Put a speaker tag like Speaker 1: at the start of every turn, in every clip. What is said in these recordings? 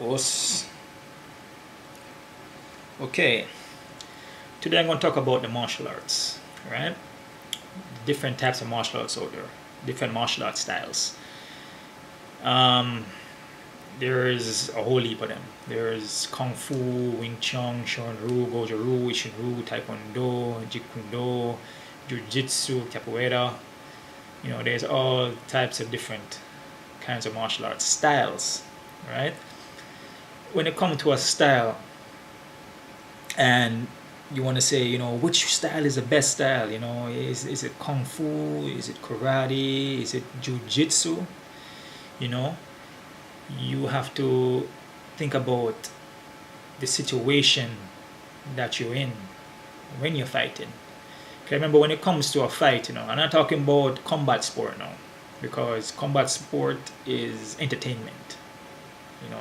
Speaker 1: Us. Okay, today I'm going to talk about the martial arts, right? Different types of martial arts out there, different martial arts styles. Um, there's a whole heap of them. There's Kung Fu, Wing Chun, Shun Ryu, Goju Ryu, Ishin Ryu, Taekwondo, Jeet Kune Do, Jiu Jitsu, Capoeira. There's all types of different kinds of martial arts styles, right? When it comes to a style, and you want to say, which style is the best style? Is it kung fu? Is it karate? Is it jiu-jitsu? You know, you have to think about the situation that you're in when you're fighting. Okay, remember, when it comes to a fight, I'm not talking about combat sport now, because combat sport is entertainment.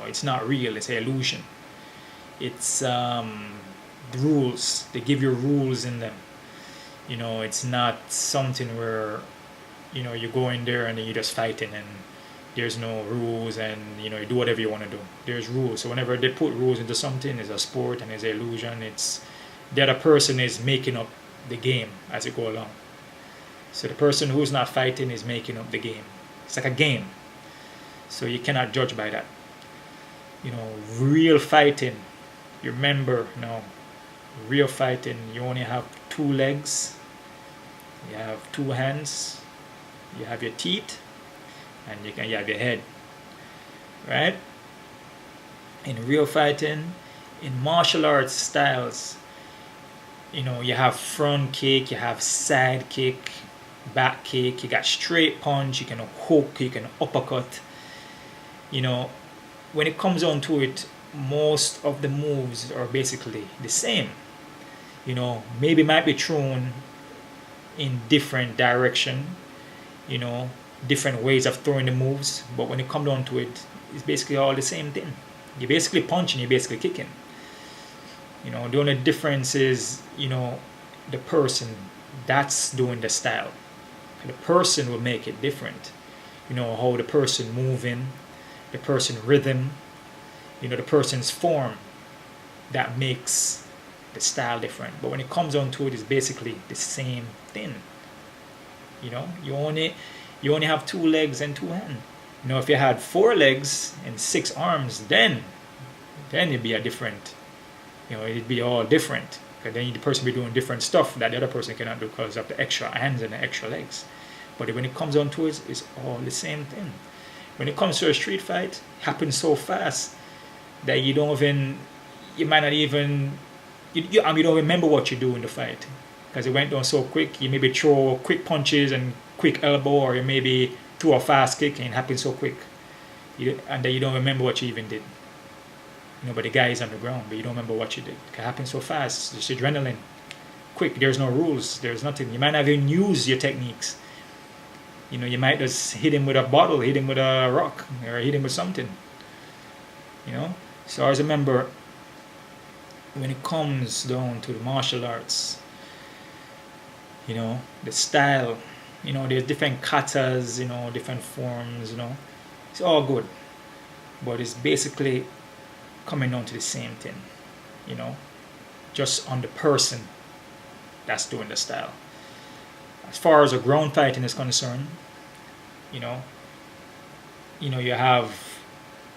Speaker 1: It's not real. It's an illusion. It's rules. They give you rules in them. It's not something where you go in there and then you're just fighting and there's no rules, and you do whatever you want to do. There's rules. So whenever they put rules into something, it's a sport and it's an illusion. It's the other person is making up the game as it go along. So the person who's not fighting is making up the game. It's like a game. So you cannot judge by that. Real fighting, you remember now, real fighting, you only have two legs, you have two hands, you have your teeth, and you have your head, right? In real fighting, in martial arts styles, you have front kick, you have side kick, back kick, you got straight punch, you can hook, you can uppercut. When it comes down to it, most of the moves are basically the same. Maybe might be thrown in different direction, different ways of throwing the moves, but when it comes down to it, it's basically all the same thing. You're basically punching, you're basically kicking. The only difference is, the person that's doing the style. The person will make it different. How the person moving, the person rhythm, the person's form, that makes the style different. But when it comes down to it, it's basically the same thing. You only have two legs and two hands. If you had four legs and six arms, then it'd be a different. It'd be all different. Because then the person be doing different stuff that the other person cannot do because of the extra hands and the extra legs. But when it comes down to it, it's all the same thing. When it comes to a street fight, it happens so fast that you might not even, you don't remember what you do in the fight. Because it went down so quick, you maybe throw quick punches and quick elbow, or you maybe throw a fast kick, and it happens so quick. And then you don't remember what you even did. But the guy is on the ground, but you don't remember what you did. It happens so fast, just adrenaline. Quick, there's no rules, there's nothing. You might not even use your techniques. You might just hit him with a bottle, hit him with a rock, or hit him with something. So I always remember, when it comes down to the martial arts, the style, there's different katas, different forms, it's all good. But it's basically coming down to the same thing, just on the person that's doing the style. As far as a ground fighting is concerned, you have,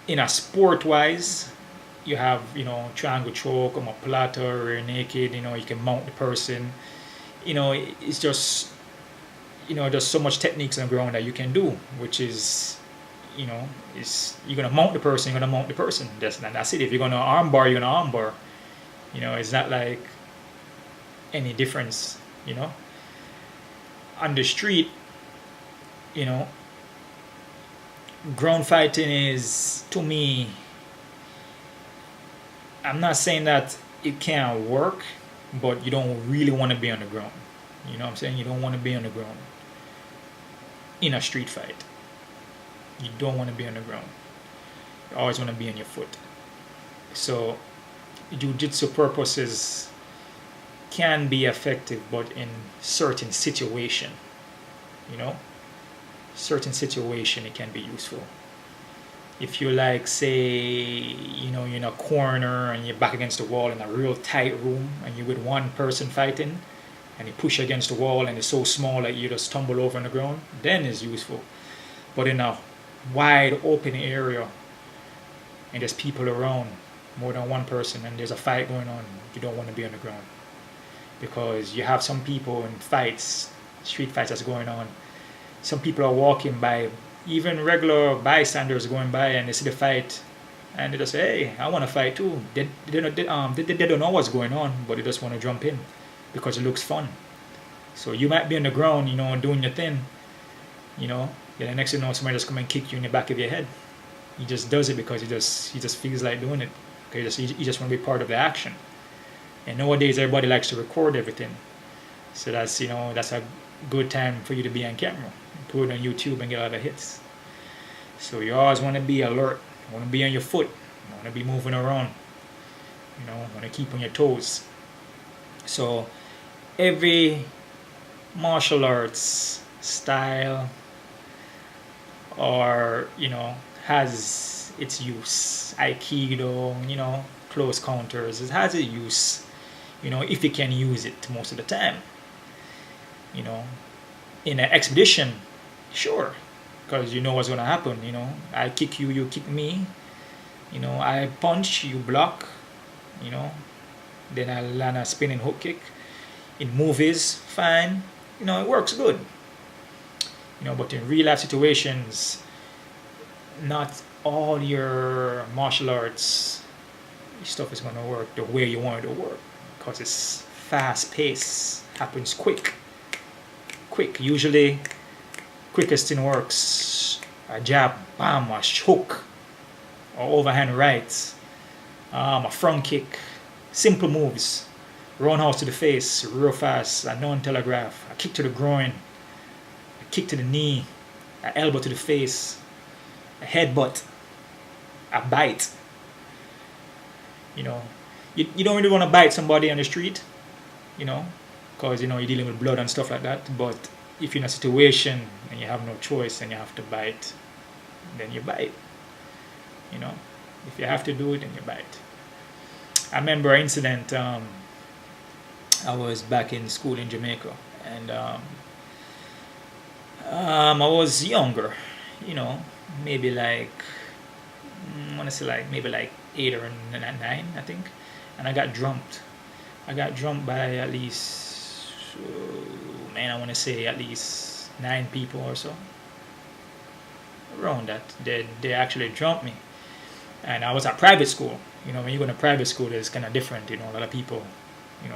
Speaker 1: in a sport wise, you have, triangle choke, omoplata, rear naked, you can mount the person. It's just, there's so much techniques on the ground that you can do, which is, is you're going to mount the person, That's it. If you're going to armbar, you're going to armbar. It's not like any difference, On the street, ground fighting is, to me, I'm not saying that it can't work, but you don't really want to be on the ground. You know what I'm saying? You don't want to be on the ground in a street fight. You don't want to be on the ground. You always want to be on your foot. So jiu-jitsu purposes can be effective, but in certain situation, certain situation it can be useful. if you like say, you're in a corner and you're back against the wall in a real tight room and you're with one person fighting and you push against the wall and it's so small that you just tumble over on the ground, then it's useful. But in a wide open area and there's people around, more than one person, and there's a fight going on, you don't want to be on the ground. Because you have some people in fights, street fights that's going on, some people are walking by, even regular bystanders going by, and they see the fight and they just say, hey, I want to fight too. They don't know what's going on, but they just want to jump in because it looks fun. So you might be on the ground, doing your thing, then the next thing you know, somebody just come and kick you in the back of your head. He just does it because he just feels like doing it. He just want to be part of the action. And nowadays everybody likes to record everything. So that's a good time for you to be on camera. Put it on YouTube and get a lot of hits. So you always want to be alert. You want to be on your foot. You want to be moving around. You want to keep on your toes. So every martial arts style or has its use. Aikido, close counters, it has a use, if you can use it most of the time. In an expedition, sure, because you know what's going to happen. I kick you, you kick me. I punch, you block. Then I land a spinning hook kick. In movies, fine. It works good. But in real life situations, not all your martial arts stuff is going to work the way you want it to work, because it's fast paced, happens quick. Usually quickest thing works a jab, bam, a hook, or overhand right, a front kick, simple moves, roundhouse to the face real fast, a non-telegraph, a kick to the groin, a kick to the knee, an elbow to the face, a headbutt, a bite. You don't really want to bite somebody on the street, because you're dealing with blood and stuff like that. But if you're in a situation and you have no choice and you have to bite, then you bite. If you have to do it, then you bite. I remember an incident. I was back in school in Jamaica, and I was younger, maybe like I want to say maybe 8 or 9, I think, and I got drumped. I got drumped by at least, I want to say at least 9 people or so. Around that, they actually drumped me, and I was at private school. When you go to private school, it's kind of different. A lot of people,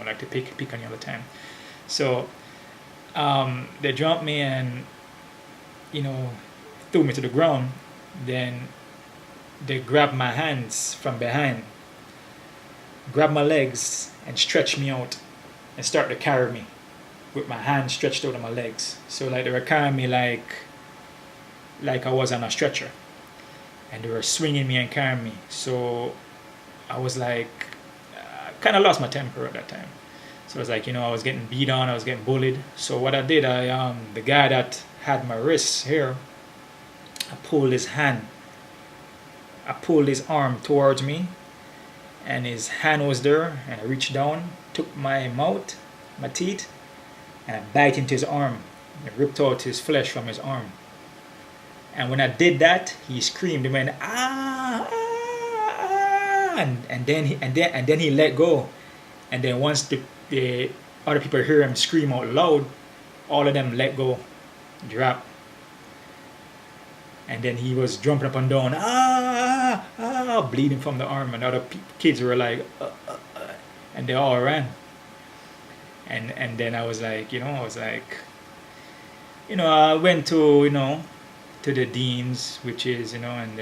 Speaker 1: like to pick on you all the time. So they drumped me and threw me to the ground. Then they grabbed my hands from behind, grabbed my legs and stretched me out and started to carry me with my hands stretched out on my legs. So they were carrying me like I was on a stretcher, and they were swinging me and carrying me. So I was kind of lost my temper at that time. So it was I was getting beat on, I was getting bullied. So what I did, the guy that had my wrists here, I pulled his arm towards me, and his hand was there, and I reached down, took my teeth, and I bit into his arm and ripped out his flesh from his arm. And when I did that, he screamed and went, ah, ah, and then he let go. And then once the other people hear him scream out loud, all of them let go, drop. And then he was jumping up and down, bleeding from the arm, and other kids were and they all ran. And then I was I went to, to the deans, which is, and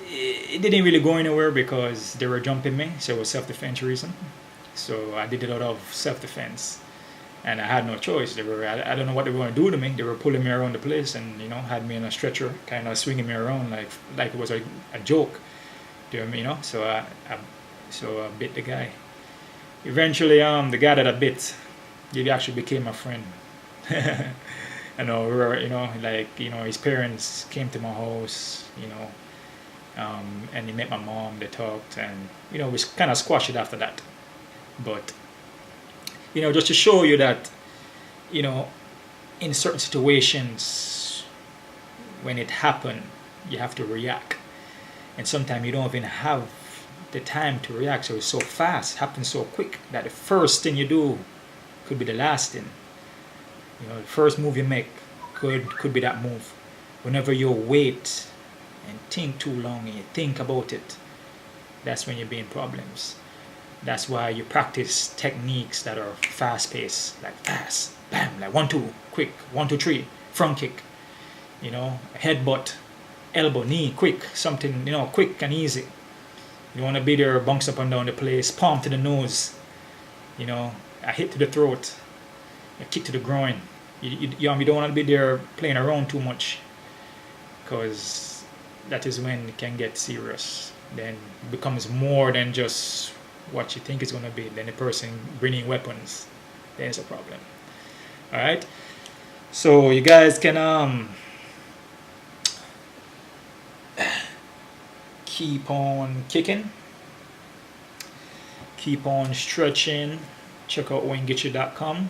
Speaker 1: it didn't really go anywhere because they were jumping me, so it was self-defense reason. So I did it out of self-defense. And I had no choice. I don't know what they were going to do to me. They were pulling me around the place and, had me in a stretcher, kind of swinging me around like it was a joke. So I bit the guy. Eventually, the guy that I bit, he actually became my friend. I know, we were, like, his parents came to my house, and he met my mom, they talked, and, we kind of squashed it after that. But, just to show you that, you know, in certain situations, when it happens, you have to react. And sometimes you don't even have the time to react, so it's so fast, it happens so quick that the first thing you do could be the last thing. The first move you make could be that move. Whenever you wait and think too long and you think about it, that's when you're being problems. That's why you practice techniques that are fast paced, like fast, bam, like 1-2, quick, 1-2-3, front kick, headbutt, elbow, knee, quick, something, quick and easy. You want to be there, bounce up and down the place, palm to the nose, a hit to the throat, a kick to the groin. You don't want to be there playing around too much, because that is when it can get serious. Then it becomes more than just what you think it's going to be. Then the person bringing weapons, then it's a problem. All right. So you guys can keep on kicking, keep on stretching. Check out Gichie.com.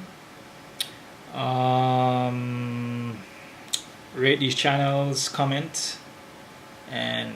Speaker 1: Rate these channels, comment, and